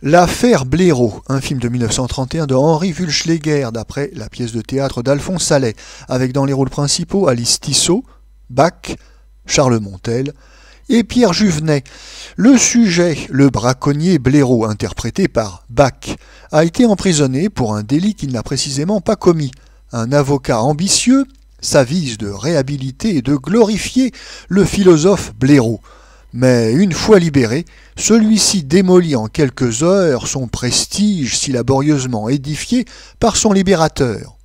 L'affaire Blaireau, un film de 1931 de Henri Wulschläger, d'après la pièce de théâtre d'Alphonse Sallet, avec dans les rôles principaux Alice Tissot, Bach, Charles Montel et Pierre Juvenet. Le sujet, le braconnier Blaireau, interprété par Bach, a été emprisonné pour un délit qu'il n'a précisément pas commis. Un avocat ambitieux s'avise de réhabiliter et de glorifier le philosophe Blaireau. Mais une fois libéré, celui-ci démolit en quelques heures son prestige si laborieusement édifié par son libérateur.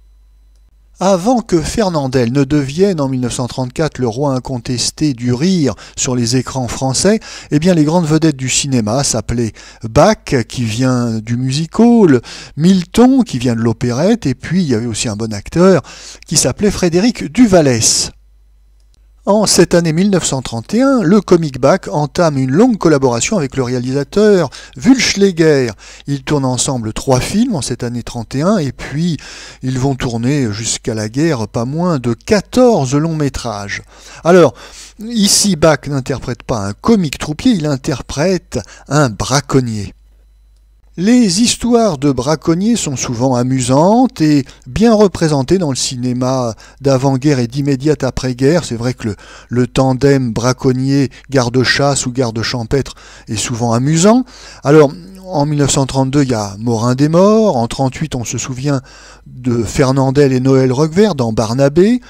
Avant que Fernandel ne devienne en 1934 le roi incontesté du rire sur les écrans français, eh bien les grandes vedettes du cinéma s'appelaient Bach, qui vient du music-hall, Milton, qui vient de l'opérette, et puis il y avait aussi un bon acteur qui s'appelait Frédéric Duvallès. En cette année 1931, le comique Bach entame une longue collaboration avec le réalisateur Wulschläger. Ils tournent ensemble 3 films en cette année 31 et puis ils vont tourner jusqu'à la guerre pas moins de 14 longs métrages. Alors, ici Bach n'interprète pas un comique troupier, il interprète un braconnier. Les histoires de braconniers sont souvent amusantes et bien représentées dans le cinéma d'avant-guerre et d'immédiate après-guerre. C'est vrai que le tandem braconnier-garde-chasse ou garde-champêtre est souvent amusant. Alors, en 1932, il y a Morin des Morts. En 1938, on se souvient de Fernandel et Noël Roquevert dans Barnabé.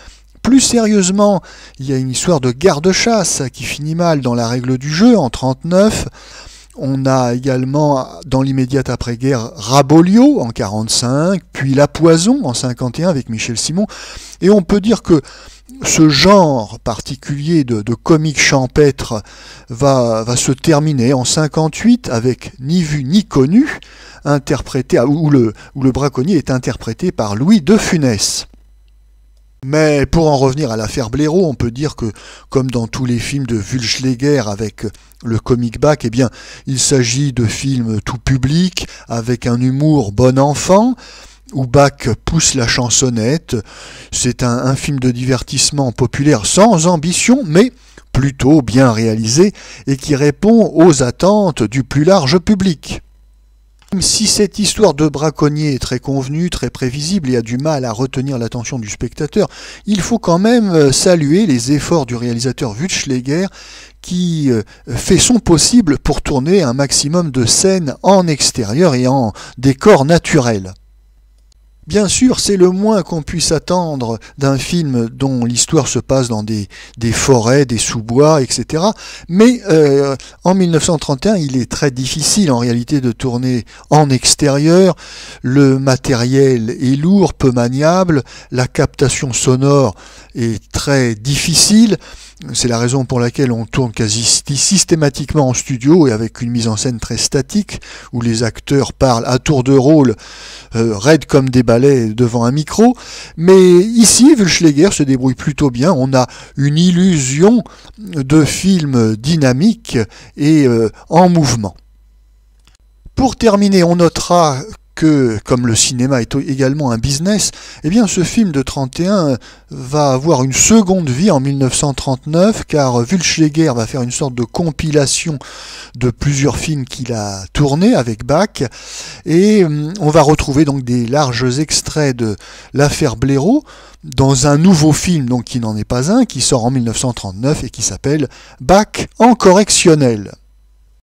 Plus sérieusement, il y a une histoire de garde-chasse qui finit mal dans La règle du jeu en 1939. On a également, dans l'immédiate après-guerre, Raboliau en 1945, puis La Poison en 1951 avec Michel Simon. Et on peut dire que ce genre particulier de comique champêtre va se terminer en 1958 avec Ni vu ni connu, où le braconnier est interprété par Louis de Funès. Mais pour en revenir à l'affaire Blaireau, on peut dire que, comme dans tous les films de Wulschläger avec le comique Bach, eh bien, il s'agit de films tout public, avec un humour bon enfant, où Bach pousse la chansonnette. C'est un film de divertissement populaire sans ambition, mais plutôt bien réalisé, et qui répond aux attentes du plus large public. Même si cette histoire de braconnier est très convenue, très prévisible et a du mal à retenir l'attention du spectateur, il faut quand même saluer les efforts du réalisateur Wulschläger qui fait son possible pour tourner un maximum de scènes en extérieur et en décor naturel. Bien sûr, c'est le moins qu'on puisse attendre d'un film dont l'histoire se passe dans des forêts, des sous-bois, etc. Mais en 1931, il est très difficile en réalité de tourner en extérieur. Le matériel est lourd, peu maniable, la captation sonore est très difficile. C'est la raison pour laquelle on tourne quasi systématiquement en studio et avec une mise en scène très statique, où les acteurs parlent à tour de rôle, raides comme des balais devant un micro. Mais ici, Wulschläger se débrouille plutôt bien. On a une illusion de film dynamique et en mouvement. Pour terminer, on notera que, comme le cinéma est également un business, eh bien ce film de 1931 va avoir une seconde vie en 1939, car Wulschläger va faire une sorte de compilation de plusieurs films qu'il a tournés avec Bach, et on va retrouver donc des larges extraits de l'affaire Blaireau dans un nouveau film, donc qui n'en est pas un, qui sort en 1939 et qui s'appelle Bach en correctionnel.